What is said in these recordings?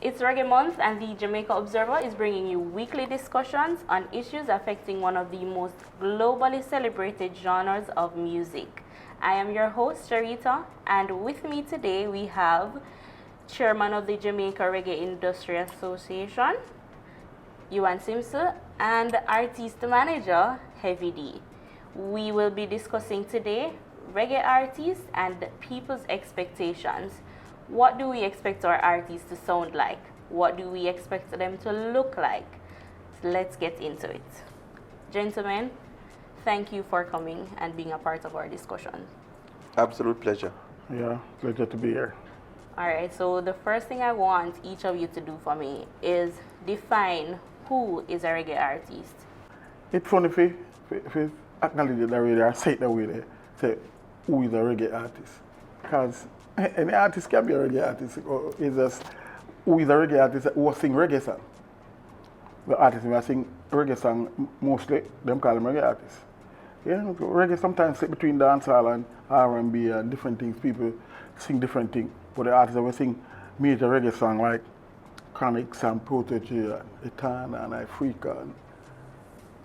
It's Reggae Month, and the Jamaica Observer is bringing you weekly discussions on issues affecting one of the most globally celebrated genres of music. I am your host, Sharita, and with me today we have Chairman of the Jamaica Reggae Industry Association, Yuan Simpson, and Artist Manager, Heavy D. We will be discussing today reggae artists and people's expectations. What do we expect our artists to sound like? What do we expect them to look like? So let's get into it. Gentlemen, thank you for coming and being a part of our discussion. Absolute pleasure. Yeah, pleasure to be here. All right, so the first thing I want each of you to do for me is define who is a reggae artist. It's funny if you acknowledge it that way, or say it that way, they say, who is a reggae artist? Because any artist can be a reggae artist, or it's just who is a reggae artist who sing reggae song. The artists who sing reggae song, mostly, them call them reggae artists. Yeah, reggae sometimes sit between dancehall and R&B and different things. People sing different things. But the artists that sing major reggae song like Chronics and Protege and Etan and Africa and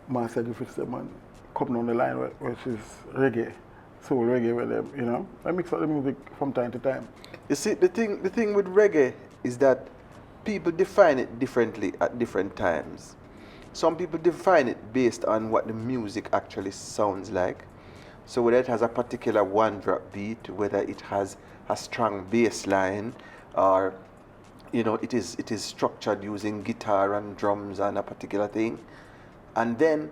Master Griffiths them and coming on the line which is reggae, soul reggae with them, you know. I mix up the music from time to time. You see, the thing with reggae is that people define it differently at different times. Some people define it based on what the music actually sounds like. So whether it has a particular one-drop beat, whether it has a strong bass line, or it is structured using guitar and drums and a particular thing, and then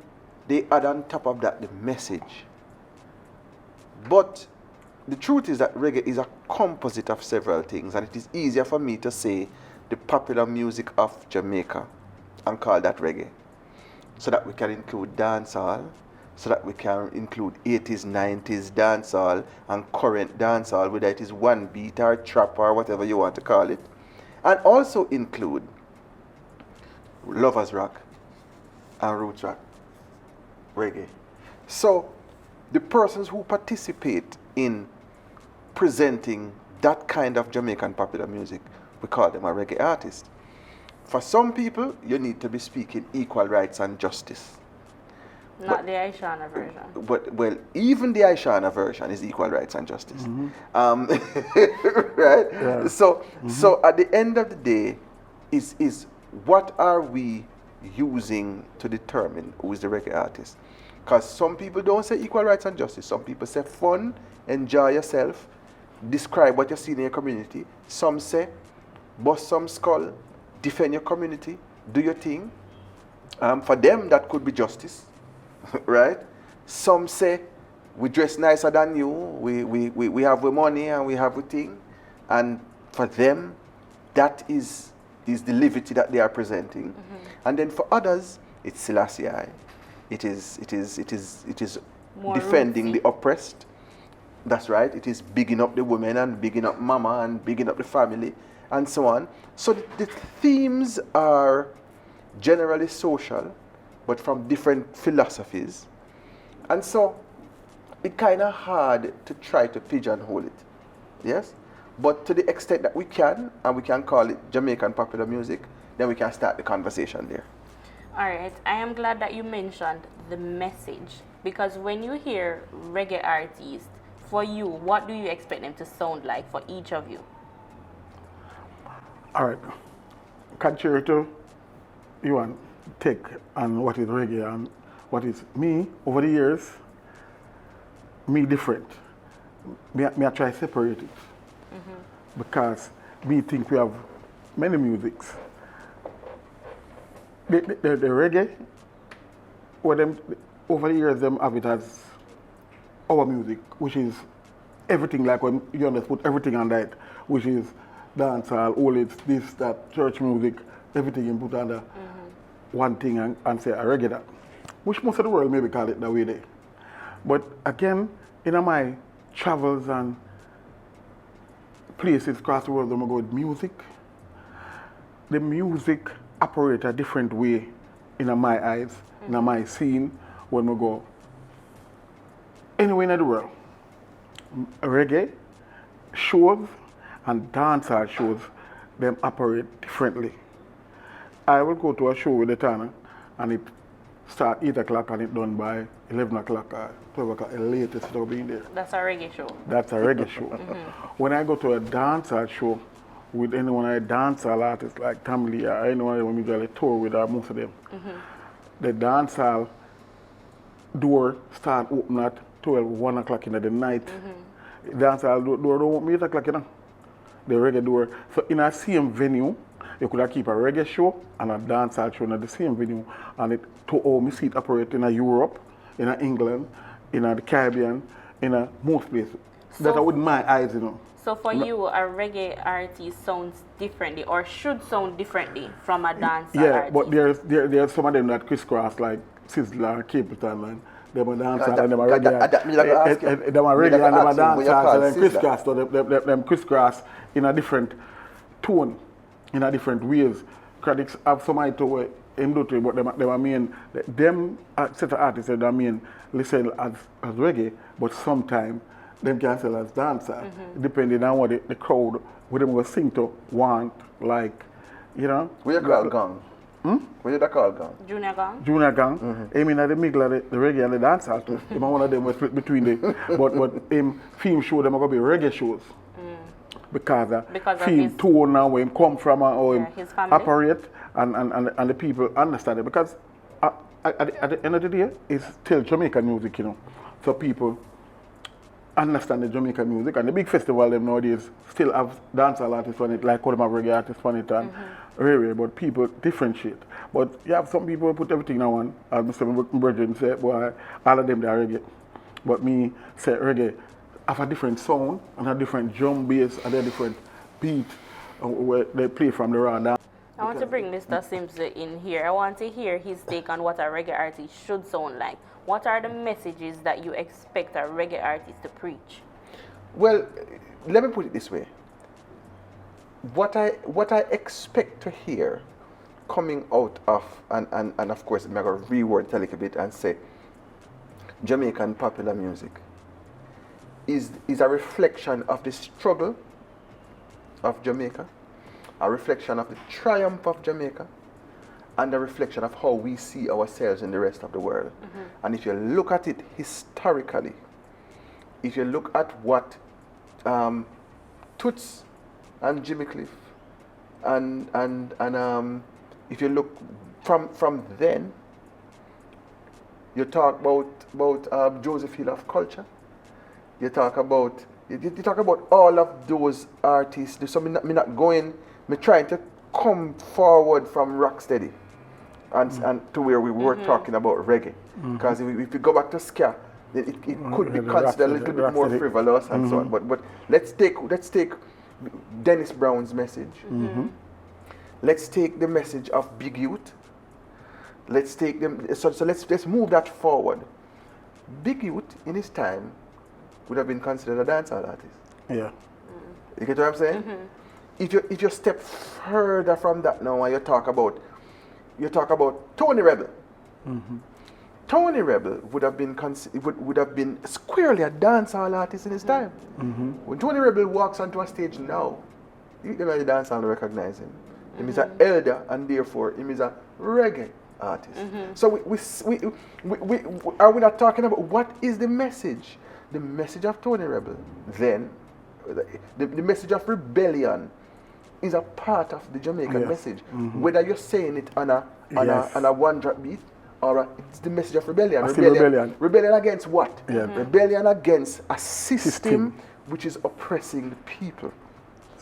they add on top of that the message. But the truth is that reggae is a composite of several things, and it is easier for me to say the popular music of Jamaica and call that reggae, so that we can include dancehall, so that we can include 80s, 90s dancehall and current dancehall, whether it is one beat or trap or whatever you want to call it, and also include lovers rock and roots rock, reggae. So the persons who participate in presenting that kind of Jamaican popular music, we call them a reggae artist. For some people, you need to be speaking equal rights and justice. Not the Aishana version. But well, even the Aishana version is equal rights and justice. Right? Yeah. So at the end of the day, is what are we using to determine who is the reggae artist? Because some people don't say equal rights and justice. Some people say fun, enjoy yourself, describe what you see in your community. Some say bust some skull, defend your community, do your thing. For them, that could be justice, right? Some say we dress nicer than you, we have the money and we have the thing. And for them, that is the liberty that they are presenting. Mm-hmm. And then for others, it's Selassie. It is More defending rootsy. the oppressed. That's right. It is bigging up the women and bigging up mama and bigging up the family and so on. So the themes are generally social, but from different philosophies. And so it's kind of hard to try to pigeonhole it. Yes? But to the extent that we can, and we can call it Jamaican popular music, then we can start the conversation there. All right, I am glad that you mentioned the message, because when you hear reggae artists, for you, what do you expect them to sound like for each of you? All right. Contrary to you and take on what is reggae and what is me, over the years, me different. Me I try to separate it. Mm-hmm. Because me think we have many musics. The reggae, or them, over the years, them have it as our music, which is everything, like when you understand, put everything on that, which is dancehall, all it's this, that, church music, everything you put under one thing and say a reggae that. Which most of the world maybe call it that way there. But again, in my travels and places across the world, when I go with music, the music operate a different way in my eyes, in my scene, when we go anywhere in the world. Reggae shows and dancehall shows them operate differently. I will go to a show with the Tana and it start 8 o'clock and it done by 11 o'clock or 12 o'clock, the latest it'll be there. That's a reggae show. That's a reggae show. When I go to a dancehall show with anyone, a dancehall artist like Tamli or anyone when we do a tour with most of them, the dancehall door start open at 12, 1 o'clock in the night. Dancehall door don't open 8 o'clock, you know. The reggae door. So in a same venue, you could keep a reggae show and a dancehall show in the same venue, and it to all me see it operate in Europe, in England, in the Caribbean, in most places. So That's with my eyes, you know. So for you, a reggae artist sounds differently or should sound differently from a dancehall artist? But there's some of them that crisscross like Sizzler, Capleton, and them a dancehall and them a reggae. Them a reggae and them a dancehall, and them crisscross. So them crisscross in a different tone, in a different ways. Critics have some idea to him do to it, but them are mean them set of artists that I mean listen as reggae, but sometimes them can sell as dancer, depending on what the crowd, what them will sing to, want, like, you know. What you call gang? What you call gang? Junior Gang? Junior Gang. I mean, at the middle of the reggae and the dancehall too. Him and one of them was split between the, but him film show them are gonna be reggae shows. Because of film his tone and where him come from and how him his family. operate and the people understand it. Because at the end of the day, it's still Jamaican music, you know. So people understand the Jamaican music, and the big festival them nowadays still have dancehall artists on it, like all them have reggae artists on it and reggae, but people differentiate. But you have some people who put everything in one, as Mr. Brethren say, boy, all of them they are reggae. But me say reggae have a different sound and a different drum bass and a different beat where they play from the raw dance. I want to bring Mr. Sims in here. I want to hear his take on what a reggae artist should sound like. What are the messages that you expect a reggae artist to preach? Well, let me put it this way. What I expect to hear coming out of, and of course, I'm going to reword it a little bit and say, Jamaican popular music is a reflection of the struggle of Jamaica, a reflection of the triumph of Jamaica, and a reflection of how we see ourselves in the rest of the world. And if you look at it historically, if you look at what Toots and Jimmy Cliff and if you look from then, you talk about Joseph Hill of Culture, you talk about all of those artists. So me not going, me trying to come forward from Rocksteady and to where we were talking about reggae. Because if we go back to ska, it could be considered a little bit more frivolous and so on. But let's take Dennis Brown's message. Let's take the message of Big Youth. Let's take them. So let's move that forward. Big Youth in his time would have been considered a dancehall artist. Yeah. You get what I'm saying? If you step further from that now and you talk about Tony Rebel. Tony Rebel would have been squarely a dancehall artist in his time. When Tony Rebel walks onto a stage now, you can the dancehall recognize him. He is an elder and therefore he is a reggae artist. So we are we not talking about what is the message? The message of Tony Rebel, then the message of rebellion is a part of the Jamaican message. Whether you're saying it on a one drop beat or it's the message of rebellion. Rebellion against what? Rebellion against a system which is oppressing the people.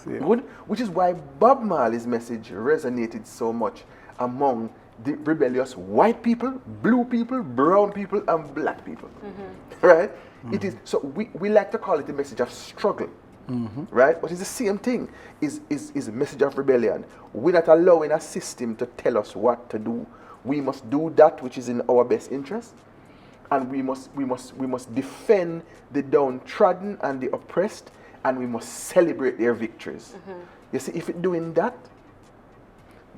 Good? Which is why Bob Marley's message resonated so much among the rebellious white people, blue people, brown people, and black people. Right? It is so we like to call it the message of struggle. Right? But it's the same thing. Is a message of rebellion. We're not allowing a system to tell us what to do. We must do that which is in our best interest, and we must defend the downtrodden and the oppressed, and we must celebrate their victories. You see, if it's doing that,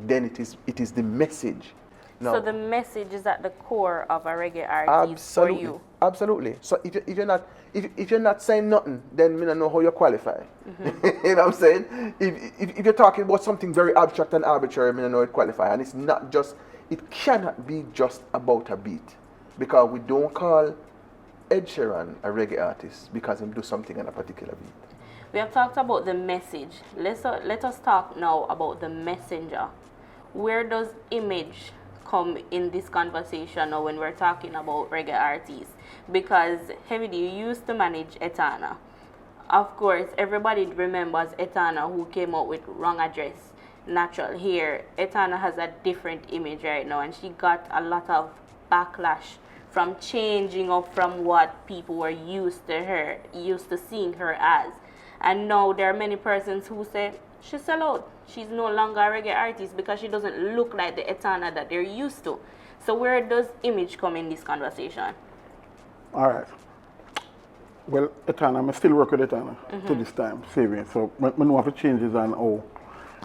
then it is the message. So the message is at the core of a reggae artist for you. Absolutely. So if you're not saying nothing, then me don't know how you qualify. You know what I'm saying? If you're talking about something very abstract and arbitrary, me don't know it qualify. And it cannot be just about a beat, because we don't call Ed Sheeran a reggae artist because he do something on a particular beat. We have talked about the message. Let us talk now about the messenger. Where does image come in this conversation now when we're talking about reggae artists? Because Heavy D, you used to manage Etana. Of course, everybody remembers Etana, who came out with Wrong Address, Natural Hair. Etana has a different image right now, and she got a lot of backlash from changing up from what people were used to seeing her as. And now there are many persons who say she sell out. She's no longer a reggae artist because she doesn't look like the Etana that they're used to. So where does image come in this conversation? All right. Well, Etana, I still work with Etana to this time, saving. So I know how the changes and how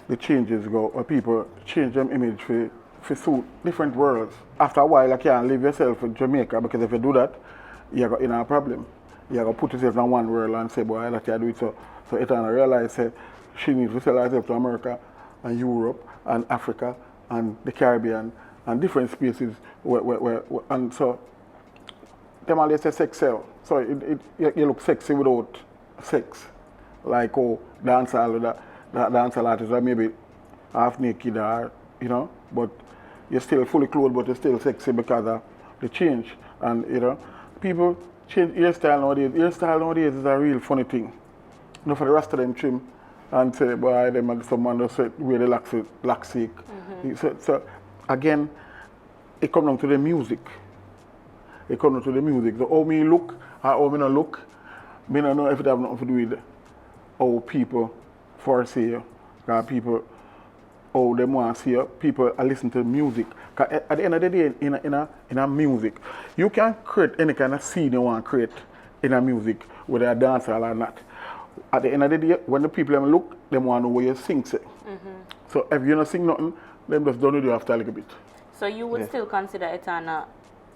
the changes go, or people change them image for suit different worlds. After a while, you can't live yourself in Jamaica, because if you do that, you're in a problem. You're going to put yourself in one world and say, boy, I can't do it. So Etana realized that she needs to sell herself to America and Europe and Africa and the Caribbean and different spaces and so them always say sex sell. So you look sexy without sex. Like dancehall artists are maybe half naked or, but you're still fully clothed, but you're still sexy because of the change. And people change hairstyle nowadays. Hairstyle nowadays is a real funny thing. For the rest of them trim and say, boy, them and someone just say, wear the laxic. So again, it comes down to the music. It comes down to the music. So how me look or how me not look, me don't know if it have nothing to do with how people foresee you. Because people, how they want to see you, people are listening to music. Because at the end of the day, in a music, you can create any kind of scene you want to create in a music, whether a dancer or not. At the end of the day, when the people look, they want to know what you sing. So if you don't sing nothing, them just don't do after a little bit. So you would still consider Etana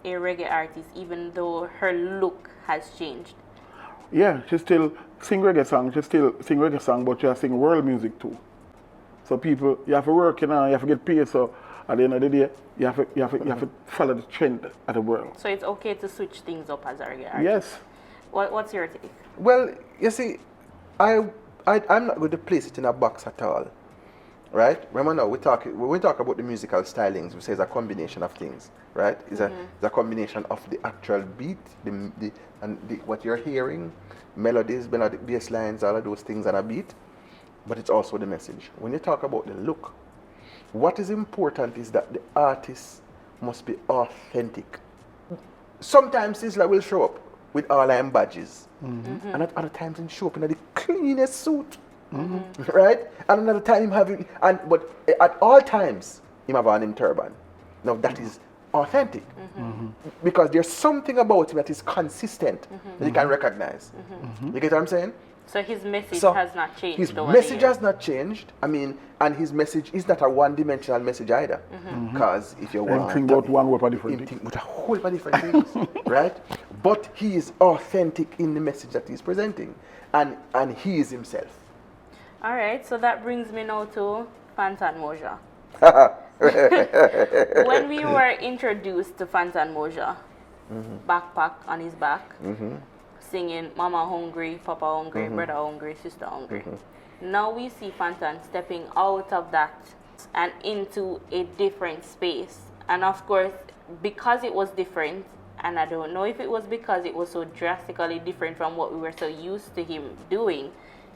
a reggae artist, even though her look has changed? Yeah, she still sing reggae song. She still sing reggae song, but she sing world music too. So people, you have to work, you have to get paid. So at the end of the day, you have to follow the trend of the world. So it's okay to switch things up as a reggae artist? Yes. What's your take? Well, you see, I'm not going to place it in a box at all, right? Remember now, when we talk about the musical stylings, we say it's a combination of things, right? It's a combination of the actual beat, what you're hearing, melodies, bass lines, all of those things and a beat, but it's also the message. When you talk about the look, what is important is that the artist must be authentic. Sometimes Sizzla will show up with all them badges. And at other times he show up in the cleanest suit. Right? And another time him having but at all times him have on him turban. Now that is authentic. Because there's something about him that is consistent that you can recognize. You get what I'm saying? So his message has not changed. His message has not changed. I mean, and his message is not a one-dimensional message either. Because if you want, think about one word for different things. Think about a whole lot of different things, right? But he is authentic in the message that he's presenting, and he is himself. All right, so that brings me now to Fanta and Moja. When we were introduced to Fanta and Moja, backpack on his back, singing Mama hungry, Papa hungry, brother hungry, sister hungry. Now we see Fanta stepping out of that and into a different space. And of course, because it was different, and I don't know if it was because it was so drastically different from what we were so used to him doing,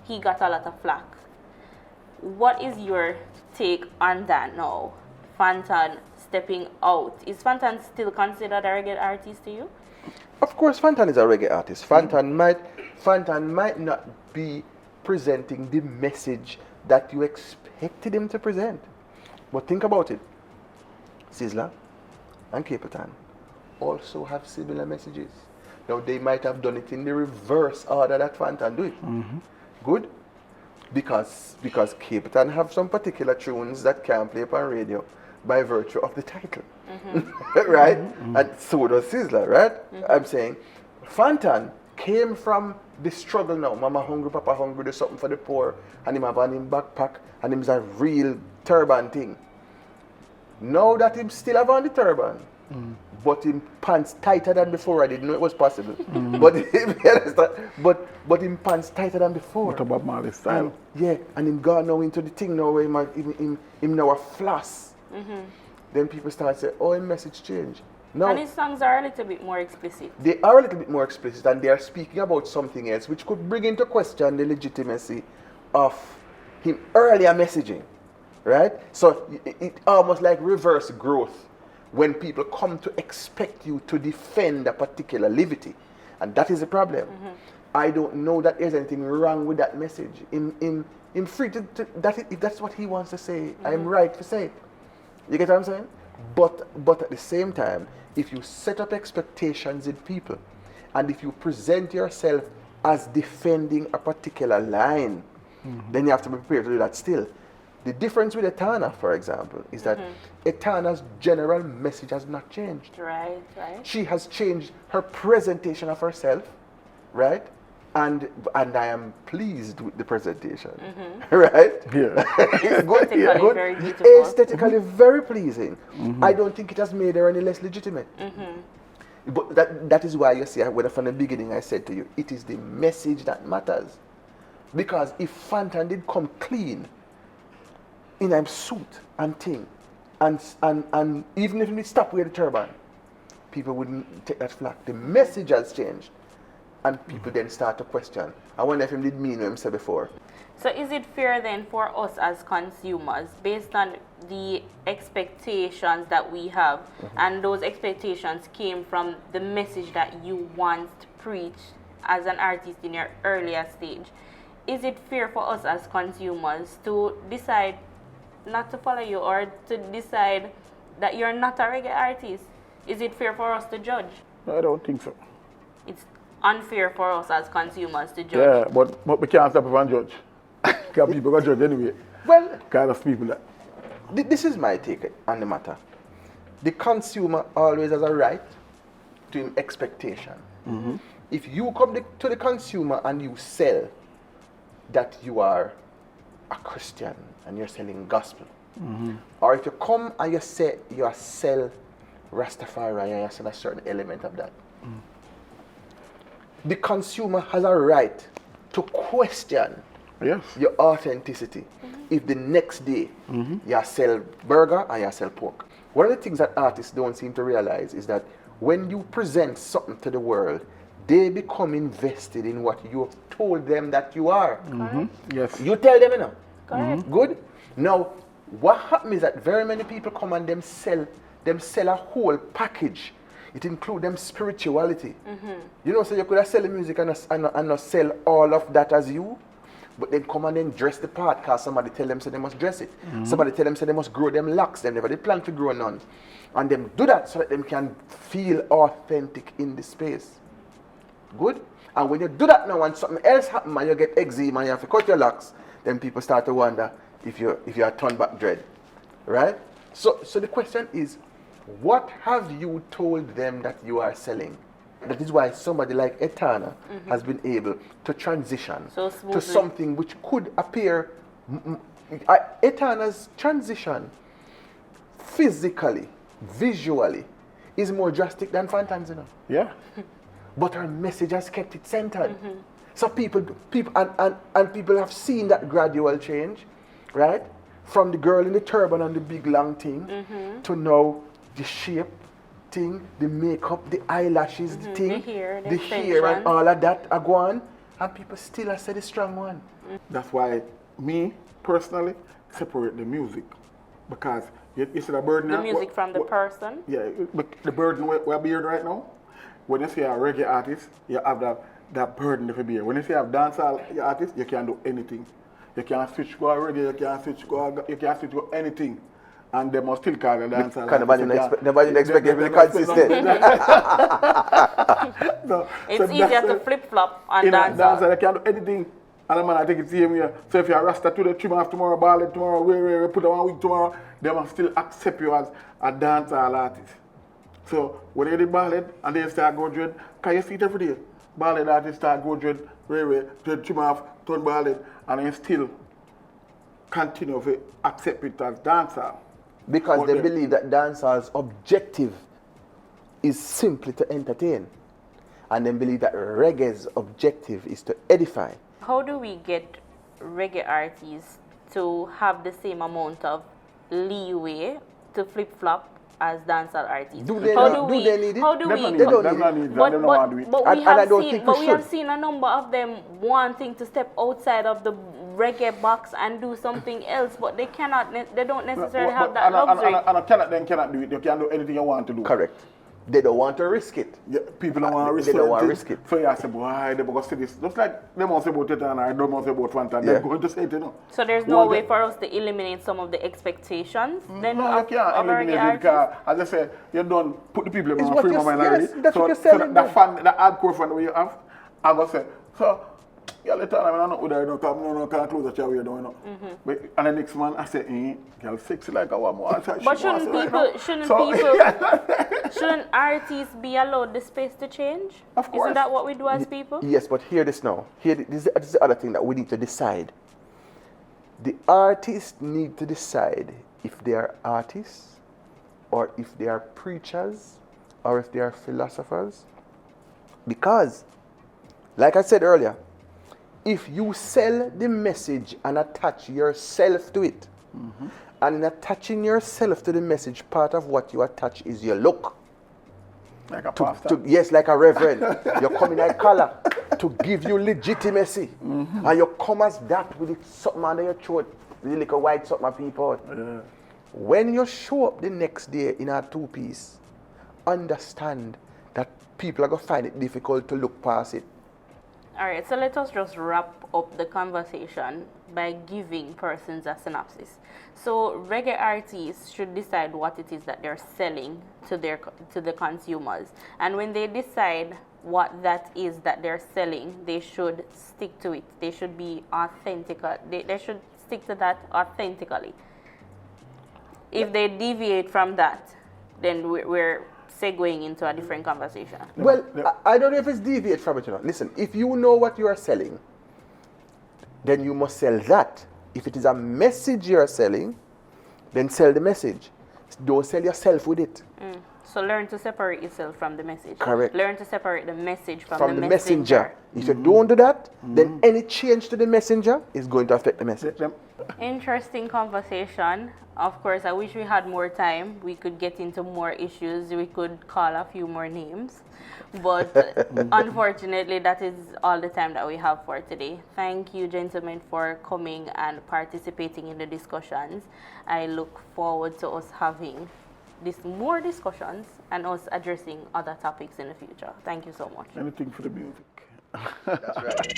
he got a lot of flack. What is your take on that now? Fanta stepping out. Is Fanta still considered a reggae artist to you? Of course, Fanta is a reggae artist. Fanta might not be presenting the message that you expected him to present. But think about it. Sizzla and Capleton also have similar messages. Now, they might have done it in the reverse order that Fanta do it. Good? Because Capleton have some particular tunes that can't play upon radio, by virtue of the title, right? And so does Sizzler, right? I'm saying Fanta came from the struggle now. Mama hungry, Papa hungry, there's something for the poor, and him have on him backpack, and him's a real turban thing. Now that him still have on the turban, but him pants tighter than before. I didn't know it was possible. But him pants tighter than before. What about Marley style? Yeah, and him gone now into the thing now where him now a floss. Then people start saying, oh, him message change. No, And his songs are a little bit more explicit. they are a little bit more explicit and they are speaking about something else which could bring into question the legitimacy of him earlier messaging, right? So it almost like reverse growth when people come to expect you to defend a particular levity, and that is a problem. I don't know that there's anything wrong with that message. In free to if that's what he wants to say, I'm right to say it. You get what I'm saying? But at the same time, if you set up expectations in people, and if you present yourself as defending a particular line, then you have to be prepared to do that still. The difference with Etana, for example, is that Etana's general message has not changed. Right. She has changed her presentation of herself, right? And I am pleased with the presentation, right? Yeah. Aesthetically very beautiful. Aesthetically very pleasing. I don't think it has made her any less legitimate. But that is why you see, when from the beginning I said to you, it is the message that matters. Because if Fanta did come clean in a suit and thing, and even if he stop with the turban, people wouldn't take that flack. The message has changed. And people then start to question. I wonder if he did mean what he said before. So is it fair then for us as consumers, based on the expectations that we have, and those expectations came from the message that you once preached as an artist in your earlier stage, is it fair for us as consumers to decide not to follow you, or to decide that you're not a reggae artist? Is it fair for us to judge? I don't think so. It's unfair for us as consumers to judge. Yeah, but we can't stop and judge. Because people got judge anyway. Well, Kind of people that. this is my take on the matter. The consumer always has a right to an expectation. If you come to the consumer and you sell that you are a Christian and you're selling gospel, or if you come and you say you sell Rastafari and you sell a certain element of that, the consumer has a right to question Yes. your authenticity if the next day you sell burger and you sell pork. One of the things that artists don't seem to realize is that when you present something to the world, they become invested in what you have told them that you are. Yes. You tell them, you know. Correct. Good? Now, what happens is that very many people come and them sell a whole package. It includes them spirituality. You know, so you could have sell the music and not sell all of that as you, but then come and then dress the part because somebody tell them so they must dress it. Somebody tell them so they must grow them locks. Them never they plan to grow none. And them do that so that them can feel authentic in the space. Good? And when you do that now and something else happens and you get eczema and you have to cut your locks, then people start to wonder if you are turned back dread. Right? So the question is, what have you told them that you are selling? That is why somebody like Etana has been able to transition So to smoothly. something which could appear. Etana's transition physically, visually, is more drastic than Fantan's, you know. Yeah. But her message has kept it centered. So people people have seen that gradual change, right? From the girl in the turban and the big long thing to now the shape thing, the makeup, the eyelashes, the thing, The hair, and all of that are gone, and people still are say the strong one. That's why me, personally, separate the music. Because you see the burden The now, music from the person. Yeah, but the burden we're bearing right now, when you see a reggae artist, you have that burden to bear. When you see a dancehall artist, you can do anything. You can switch go reggae, you can switch go anything. And they must still call the dancehall. Nobody expect to be consistent. It's easier to flip flop and dance. Dancehall, you can do anything. And the man, I think it's him here. So if you're a Rasta today, trim off tomorrow, ball it tomorrow, we put on 1 week tomorrow, they must still accept you as a dancehall artist. So when they did ball it and they start go dread, can you see it every day? Ball it artists start go dread, dread trim off, turn ball it, and then still continue to accept it as dancehall. Because But they believe that dancehall's objective is simply to entertain. And they believe that reggae's objective is to edify. How do we get reggae artists to have the same amount of leeway to flip-flop as dancehall artists? Do they need it? How do They we? don't need They it. don't They need don't it. need it. But, They don't want to do it. but we And I have don't seen, think but we we have should. seen a number of them wanting to step outside of the reggae box and do something else, but they cannot. They don't necessarily have that luxury. And cannot do it. You can do anything you want to do. Correct. They don't want to risk it. Yeah, people don't want to risk They it. don't want to risk it. So you say, boy, they're going to say this. Just like they must say about it and I don't want to say about Fanta. Yeah. They're going to say it, you know. So there's no way for us to eliminate some of the expectations. Then No, you of can't eliminate reggae it because, artists? as I say, you don't put the people It's in what free you're- mind yes, already. that's so, what you're so selling that them. fan, that hardcore fan that you have, I'm going to say, so, yeah, later on, I'm not with her, you know, because I'm not going to close the chair, you know. But, and the next man, I say, girl, sexy like a woman. But shouldn't artists be allowed the space to change? Of course. Isn't that what we do as people? Yes, but hear this now. This is the other thing that we need to decide. The artists need to decide if they are artists, or if they are preachers, or if they are philosophers. Because, like I said earlier, if you sell the message and attach yourself to it, and in attaching yourself to the message, part of what you attach is your look. Like a pastor. Yes, like a reverend. You come in a collar to give you legitimacy. And you come as that with it, something under your throat, the little white something people. Yeah. When you show up the next day in a two-piece, understand that people are going to find it difficult to look past it. All right, so let us just wrap up the conversation by giving persons a synopsis. So reggae artists should decide what it is that they're selling to the consumers, and when they decide what that is that they're selling, they should stick to it. They should be authentic. They should stick to that authentically. If they deviate from that, then we're segueing into a different conversation. Well, I don't know if it's deviate from it or not. Listen, if you know what you are selling, then you must sell that. If it is a message you are selling, then sell the message. Don't sell yourself with it. So learn to separate yourself from the message. Correct. Learn to separate the message from From the the messenger. messenger. If you don't do that, then any change to the messenger is going to affect the message. Interesting conversation. Of course, I wish we had more time. We could get into more issues. We could call a few more names. But unfortunately, that is all the time that we have for today. Thank you, gentlemen, for coming and participating in the discussions. I look forward to us having more discussions and us addressing other topics in the future. Thank you so much. Anything for the music. That's right.